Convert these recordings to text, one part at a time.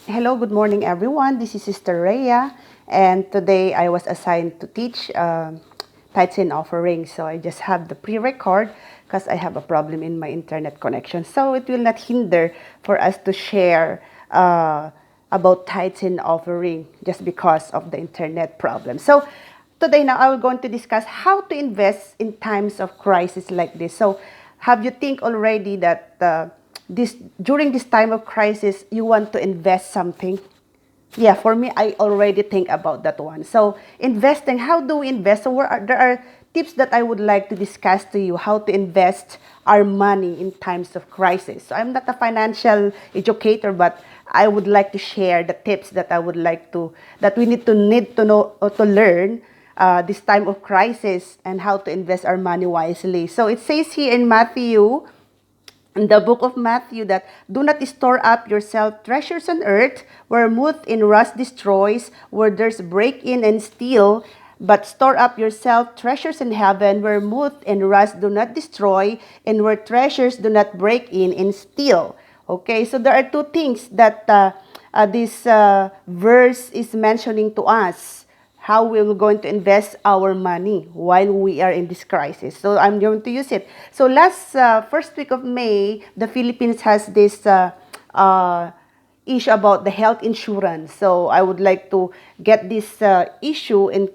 Hello, good morning everyone. This is Sister Rhea, and today I was assigned to teach tithes and offerings. So I just have the pre-record because I have a problem in my internet connection. So it will not hinder for us to share about tithes and offering just because of the internet problem. So today now I will going to discuss how to invest in times of crisis like this. So have you think already that this during this time of crisis you want to invest something? Yeah, for me, I already think about that one. So investing, how do we invest? So there are tips that I would like to discuss to you how to invest our money in times of crisis. So I'm not a financial educator, but I would like to share the tips that I would like to that we need to know or to learn this time of crisis and how to invest our money wisely. So it says here in Matthew, in the book of Matthew, that do not store up yourself treasures on earth where moth and rust destroys, where there's break in and steal, but store up yourself treasures in heaven where moth and rust do not destroy, and where treasures do not break in and steal. Okay, so there are two things that this verse is mentioning to us, how we're going to invest our money while we are in this crisis. So I'm going to use it. So last first week of May, the Philippines has this issue about the health insurance. So I would like to get this issue in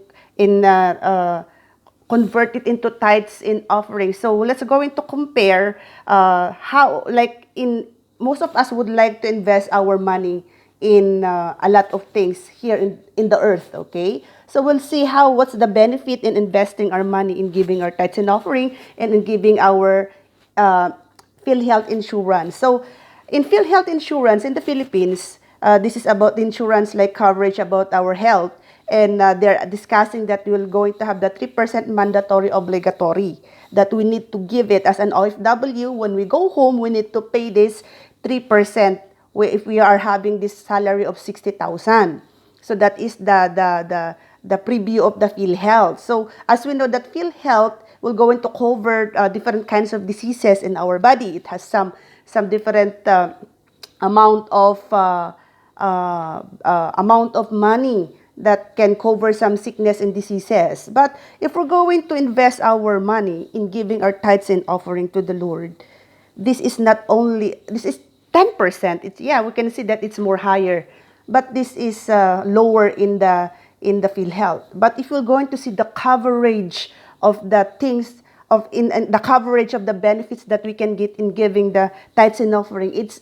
convert it into tithes in offerings. So let's going to compare how, like, in most of us would like to invest our money in a lot of things here in the earth, okay? So we'll see what's the benefit in investing our money in giving our tithes and offering and in giving our uh, PhilHealth insurance. So in PhilHealth insurance in the Philippines, this is about the insurance like coverage about our health, and they're discussing that we're going to have the 3% mandatory obligatory that we need to give it as an OFW. When we go home, we need to pay this 3% if we are having this salary of 60,000. So that is the preview of the PhilHealth. So as we know that PhilHealth will go into cover different kinds of diseases in our body. It has some different amount of money that can cover some sickness and diseases. But if we're going to invest our money in giving our tithes and offering to the Lord, this is not only, this is 10%. It's, yeah, we can see that it's more higher, but this is lower in the PhilHealth. But if we're going to see the coverage of the things of in the coverage of the benefits that we can get in giving the tithes and offering, it's,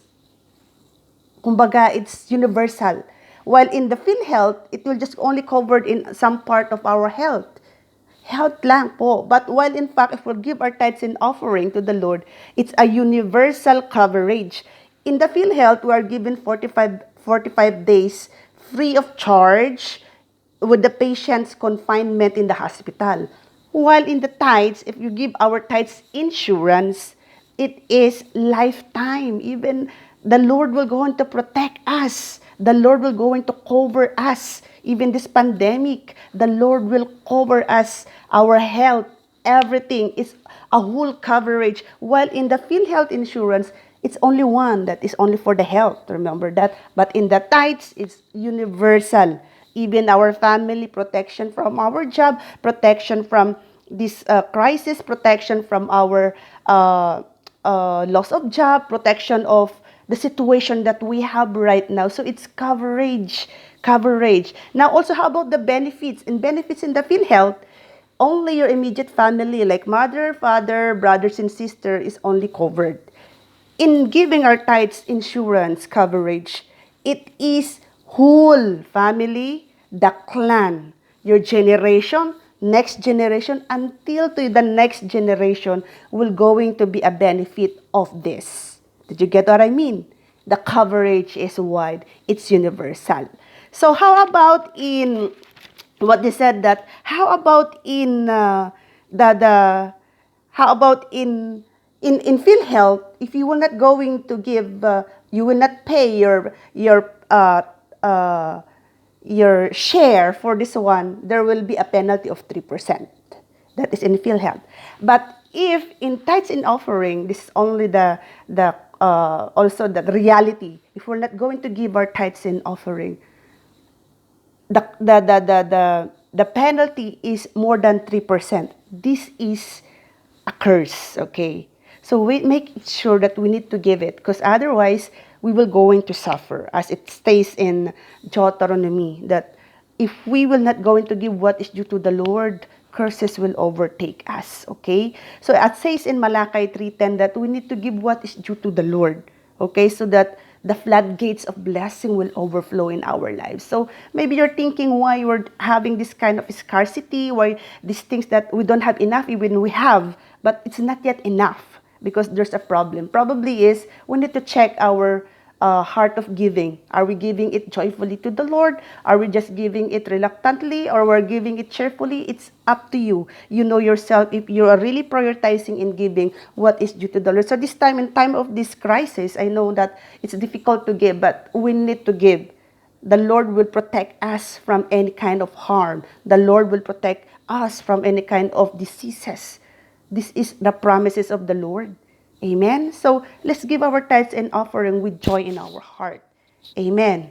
kumbaga, it's universal. While in the PhilHealth, it will just only covered in some part of our health. Health lang po. But while in fact, if we give our tithes and offering to the Lord, it's a universal coverage. In the PhilHealth, we are given 45 days free of charge with the patient's confinement in the hospital. While in the tithes, if you give our tithes insurance, it is lifetime. Even the Lord will go on to protect us. The Lord will go on to cover us. Even this pandemic, the Lord will cover us, our health, everything is a whole coverage. While in the PhilHealth insurance, it's only one that is only for the health. Remember that. But in the tithes, it's universal. Even our family, protection from our job, protection from this crisis, protection from our loss of job, protection of the situation that we have right now. So it's coverage. Now also, how about the benefits? In benefits in the PhilHealth, only your immediate family like mother, father, brothers, and sister is only covered. In giving our tithes insurance coverage, it is whole family, the clan, your generation, next generation, until to the next generation will going to be a benefit of this. Did you get what I mean? The coverage is wide. It's universal. So how about in what they said that? How about in the how about in PhilHealth, if you will not going to give, you will not pay your share for this one, there will be a penalty of 3%. That is in PhilHealth. But if in tithes and offering, this is only the also the reality. If we're not going to give our tithes and offering, the penalty is more than 3%. This is a curse, okay? So we make sure that we need to give it, because otherwise we will going to suffer, as it states in Deuteronomy, that if we will not going to give what is due to the Lord, curses will overtake us, okay? So it says in Malachi 3:10 that we need to give what is due to the Lord, okay? So that the floodgates of blessing will overflow in our lives. So maybe you're thinking why we're having this kind of scarcity, why these things that we don't have enough, even we have, but it's not yet enough because there's a problem. Probably is we need to check our heart of giving. Are we giving it joyfully to the Lord? Are we just giving it reluctantly, or we're giving it cheerfully? It's up to you. You know yourself if you are really prioritizing in giving what is due to the Lord. So this time, in time of this crisis, I know that it's difficult to give, but we need to give. The Lord will protect us from any kind of harm. The Lord will protect us from any kind of diseases. This is the promises of the Lord. Amen. So let's give our tithes and offering with joy in our heart. Amen.